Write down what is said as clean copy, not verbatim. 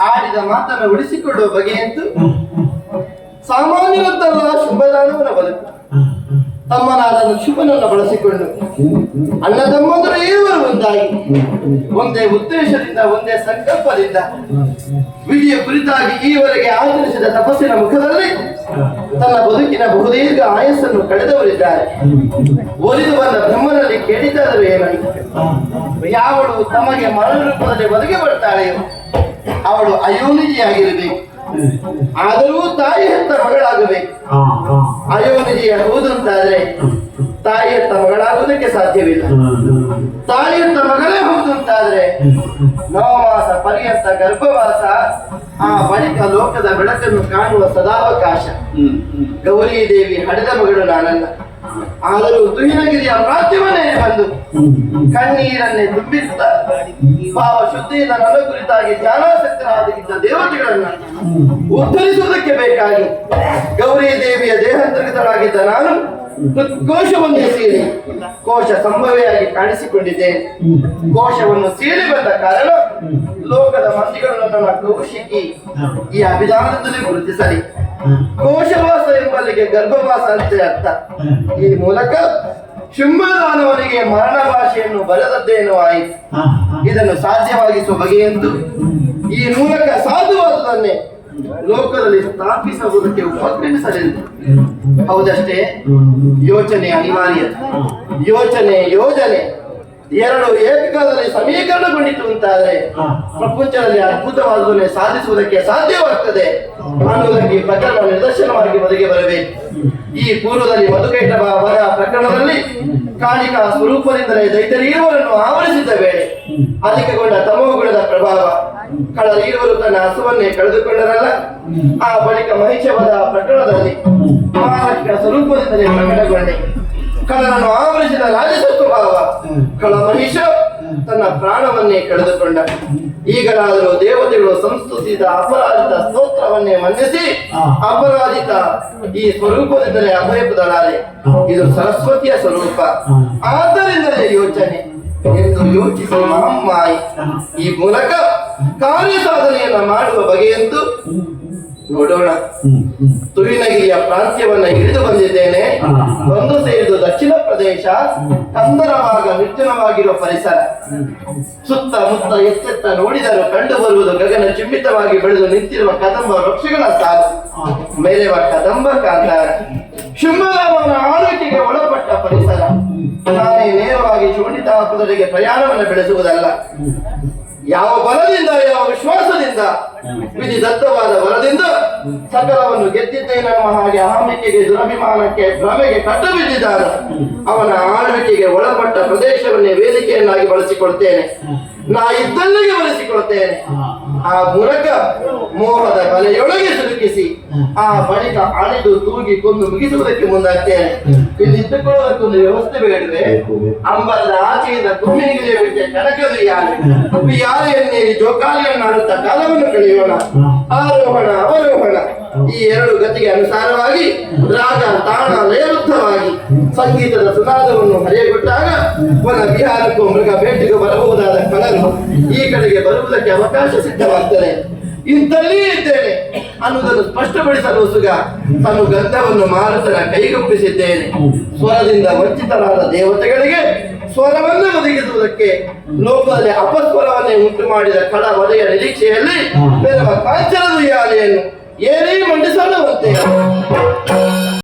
ಆಡಿದ ಮಾತನ್ನು ಉಳಿಸಿಕೊಳ್ಳುವ ಬಗೆಯಂತೂ ಸಾಮಾನ್ಯರದ್ದಲ್ಲ ಶುಭದಾನವನ ಬದುಕು. ತಮ್ಮನಾದ ಶುಭನನ್ನು ಬಳಸಿಕೊಂಡು ಅಣ್ಣ ತಮ್ಮಂದರು ಇರುವರು ಒಂದಾಗಿ ಒಂದೇ ಉದ್ದೇಶದಿಂದ ಒಂದೇ ಸಂಕಲ್ಪದಿಂದ ವಿಧಿಯ ಕುರಿತಾಗಿ ಈವರೆಗೆ ಆಚರಿಸಿದ ತಪಸ್ಸಿನ ಮುಖದಲ್ಲಿ ತನ್ನ ಬದುಕಿನ ಬಹುದೀರ್ಘ ಆಯಸ್ಸನ್ನು ಕಳೆದವರಿದ್ದಾರೆ. ಒಲಿದು ಬಂದ ಬ್ರಹ್ಮನಲ್ಲಿ ಕೇಳಿದಾದರೂ ಏನಾಯಿತು? ಯಾವಳು ತಮಗೆ ಮರಣ ರೂಪದಲ್ಲಿ ಒದಗಿ ಬರ್ತಾಳೆಯೋ ಅವಳು ಅಯೋನಿಜಿಯಾಗಿರಬೇಕು. ಆದರೂ ತಾಯಿ ಹೆತ್ತ ಮಗಳಾಗಬೇಕು. ಅಯೋನಿಜಿಯ ಹೌದಂತಾದ್ರೆ ತಾಯಿ ಹೆತ್ತ ಮಗಳಾಗುವುದಕ್ಕೆ ಸಾಧ್ಯವಿಲ್ಲ. ತಾಯಿ ಹೆತ್ತ ಮಗಳೇ ಹೌದಂತಾದ್ರೆ ನವಮಾಸ ಪರ್ಯಂತ ಗರ್ಭವಾಸ, ಆ ಬಳಿಕ ಲೋಕದ ಬೆಳಕನ್ನು ಕಾಣುವ ಸದಾವಕಾಶ. ಗೌರಿ ದೇವಿ ಹಡೆದ ಮಗಳು ನಾನಲ್ಲ. ಆದರೂ ತುಹಿನಗಿರಿಯ ಪ್ರಾತ್ಯವನ್ನೇ ಬಂದು ಕಣ್ಣೀರನ್ನೇ ತುಂಬಿಸುತ್ತ ಭಾವ ಶುದ್ಧಿಯಿಂದ ನನ್ನ ಕುರಿತಾಗಿ ಧ್ಯಾನಾಸಕ್ತರಾಗಿದ್ದ ದೇವತೆಗಳನ್ನ ಉದ್ಧರಿಸುವುದಕ್ಕೆ ಬೇಕಾಗಿ ಗೌರಿ ದೇವಿಯ ದೇಹಾಂತರ್ಗತಳಾಗಿದ್ದ ನಾನು ಕೋಶವನ್ನು ಸೀಳಿ ಕೋಶ ಸಂಭವೆಯಾಗಿ ಕಾಣಿಸಿಕೊಂಡಿದ್ದೇನೆ. ಕೋಶವನ್ನು ಸೀಳಿ ಬಂದ ಕಾರಣ ಲೋಕದ ಮಂದಿಗಳು ನನ್ನ ಕೌಶಿಕಿ ಈ ಅಭಿಧಾನದಲ್ಲಿ ಗುರುತಿಸಲಿ. ಕೋಶವಾಸ ಎಂಬಲ್ಲಿಗೆ ಗರ್ಭವಾಸ ಅಂತ ಅರ್ಥ. ಈ ಮೂಲಕ ಶುಂಭದಾನವನಿಗೆ ಮರಣ ಭಾಷೆಯನ್ನು ಬರೆದದ್ದೇನೋ ಆಯಿತು. ಇದನ್ನು ಸಾಧ್ಯವಾಗಿಸುವ ಬಗೆಯಂತೂ ಈ ಮೂಲಕ ಸಾಧುವಾದುದನ್ನೇ ಲೋಕದಲ್ಲಿ ಸ್ಥಾಪಿಸುವುದಕ್ಕೆ ಉಪಕ್ರಮಿಸಲಿಲ್ಲ. ಹೌದಷ್ಟೇ, ಯೋಚನೆ ಅನಿವಾರ್ಯ. ಯೋಚನೆ ಯೋಜನೆ ಎರಡು ಏಕಕಾಲದಲ್ಲಿ ಸಮೀಕರಣಗೊಂಡಿತು ಅಂತಾದ್ರೆ ಪ್ರಪಂಚದಲ್ಲಿ ಅದ್ಭುತವಾದನ್ನೇ ಸಾಧಿಸುವುದಕ್ಕೆ ಸಾಧ್ಯವಾಗ್ತದೆ ಅನ್ನುವುದಕ್ಕೆ ಪ್ರಕರಣ ನಿದರ್ಶನವಾಗಿ ಒದಗಿ ಬರಬೇಕು. ಈ ಪೂರ್ವದಲ್ಲಿ ಮಧುಕೈಟ ವರ ಪ್ರಕರಣದಲ್ಲಿ ಕಾಳಿಕಾ ಸ್ವರೂಪದಿಂದಲೇ ದೈತ್ಯರೀರುವರನ್ನು ಆವರಿಸಿದ ವೇಳೆ ಅಧಿಕಗೊಂಡ ತಮೋಗುಣದ ಪ್ರಭಾವ ಕಳ್ಳರೀರುವರು ತನ್ನ ಹಸುವನ್ನೇ ಕಳೆದುಕೊಂಡರಲ್ಲ. ಆ ಬಳಿಕ ಮಹಿಷವದ ಪ್ರಕರಣದಲ್ಲಿ ಮಹಾಲಕ್ಷ್ಮಿಯ ಸ್ವರೂಪದಿಂದಲೇ ಪ್ರಕಟಗೊಂಡೆ. ಕಳ್ಳನನ್ನು ಆವರಿಸಿದ ರಾಜಸತ್ವ ಭಾವ ಕಳ ಮಹಿಷ ತನ್ನ ಪ್ರಾಣವನ್ನೇ ಕಳೆದುಕೊಂಡ. ಈಗಲಾದರೂ ದೇವತೆಗಳು ಸಂಸ್ತುತಿಸಿದ ಅಪರಾಧಿತ ಸ್ತೋತ್ರವನ್ನೇ ಮನ್ನಿಸಿ ಅಪರಾಧಿತ ಈ ಸ್ವರೂಪದಿಂದಲೇ ಅಭಯಪದಳಾರೆ. ಇದು ಸರಸ್ವತಿಯ ಸ್ವರೂಪ. ಆದ್ದರಿಂದಲೇ ಯೋಚನೆ ಎಂದು ಯೋಚಿಸಿ ಮಹಮ್ಮಾಯಿ ಈ ಮೂಲಕ ಕಾರ್ಯ ಸಾಧನೆಯನ್ನ ಮಾಡುವ ಬಗೆಯಂತೂ ನೋಡೋಣ. ತುರಿನಗಿರಿಯ ಪ್ರಾಂತ್ಯವನ್ನ ಹಿಡಿದು ಬಂದಿದ್ದೇನೆ. ಬಂದು ಸೇರಿದು ದಕ್ಷಿಣ ಪ್ರದೇಶ ಕಂದರವಾಗ ನಿರ್ಜನವಾಗಿರುವ ಪರಿಸರ. ಸುತ್ತಮುತ್ತ ಎಚ್ಚೆತ್ತ ನೋಡಿದರೂ ಕಂಡು ಬರುವುದು ಗಗನ ಚಿಮ್ಮಿತವಾಗಿ ಬೆಳೆದು ನಿಂತಿರುವ ಕದಂಬ ವೃಕ್ಷಗಳ ಸಾಲು, ಮೇಲೆವ ಕದಂಬ ಕಾಂತಾರ. ಶುಂಭರಾಮನ ಆಳ್ವಿಕೆಗೆ ಒಳಪಟ್ಟ ಪರಿಸರ. ನಾನೇ ನೇರವಾಗಿ ಶೋಣಿತಾಪುರರಿಗೆ ಪ್ರಯಾಣವನ್ನು ಬೆಳೆಸುವುದಲ್ಲ. ಯಾವ ಬಲದಿಂದ, ಯಾವ ವಿಶ್ವಾಸದಿಂದ, ವಿಧಿ ದತ್ತವಾದ ಬಲದಿಂದ ಸಕಲವನ್ನು ಗೆದ್ದಿದ್ದೇನೆನ್ನುವ ಹಾಗೆ ಅಹಮಿಕೆಗೆ, ದುರಭಿಮಾನಕ್ಕೆ, ಭ್ರಮೆಗೆ ಕಟ್ಟು ಬಿದ್ದಿದ್ದಾನೆ. ಅವನ ಆಳ್ವಿಕೆಗೆ ಒಳಪಟ್ಟ ಪ್ರದೇಶವನ್ನೇ ವೇದಿಕೆಯನ್ನಾಗಿ ಬಳಸಿಕೊಳ್ತೇನೆ. ನಾ ಇದ್ದಲ್ಲಿಗೆ ಬಳಸಿಕೊಳ್ತೇನೆ. ಆ ಮೂಲಕ ಮೋಹದ ಬಲೆಯೊಳಗೆ ಸಿಲುಕಿಸಿ ಆ ಬಳಿಕ ಅಳಿದು ತೂಗಿ ಕೊಂದು ಮುಗಿಸುವುದಕ್ಕೆ ಮುಂದಾಗ್ತೇನೆ. ಇಲ್ಲಿದ್ದುಕೊಳ್ಳೋದಕ್ಕೊಂದು ವ್ಯವಸ್ಥೆ ಬೇಡವೆ? ಅಂಬರದ ಆಚೆಯಿಂದ ಕುಮ್ಮಿನಿಗೆ ಬಿಟ್ಟೆ ಕನಕದು ಯಾರೆಯನ್ನೇರಿ ಜೋಕಾಲಿಯನ್ನಾಡುತ್ತಾ ಕಾಲವನ್ನು ಕಳೆಯೋಣ. ಆರೋಹಣ ಅವರೋಹಣ ಈ ಎರಡು ಗತಿಗೆ ಅನುಸಾರವಾಗಿ ರಾಗ ತಾಣ ಲಯಬದ್ಧವಾಗಿ ಸಂಗೀತದ ಸುನಾದವನ್ನು ಹರಿಯಗೊಟ್ಟಾಗ ವನ ವಿಹಾರಕ್ಕೂ ಮೃಗ ಬೇಟೆಗೂ ಬರಬಹುದಾದ ಕಳರು ಈ ಕಡೆಗೆ ಬರುವುದಕ್ಕೆ ಅವಕಾಶ ಸಿದ್ಧವಾಗ್ತದೆ. ಇಂತಲ್ಲಿಯೇ ಇದ್ದೇನೆ ಅನ್ನುವುದನ್ನು ಸ್ಪಷ್ಟಪಡಿಸಲು ಸುಗ ತನ್ನ ಗಂಧವನ್ನು ಮಾರುತನ ಕೈಗೊಪ್ಪಿಸಿದ್ದೇನೆ. ಸ್ವರದಿಂದ ವಂಚಿತರಾದ ದೇವತೆಗಳಿಗೆ ಸ್ವರವನ್ನು ಒದಗಿಸುವುದಕ್ಕೆ ಲೋಕದಲ್ಲಿ ಅಪಸ್ವರವನ್ನೇ ಉಂಟು ಮಾಡಿದ ಕಳ ವಲಯ ನಿರೀಕ್ಷೆಯಲ್ಲಿ ಕಾಂಚನದ ಯಾಲೆಯನ್ನು ಏನೇ ಮಂಡಿಸೋಣವಂತೆ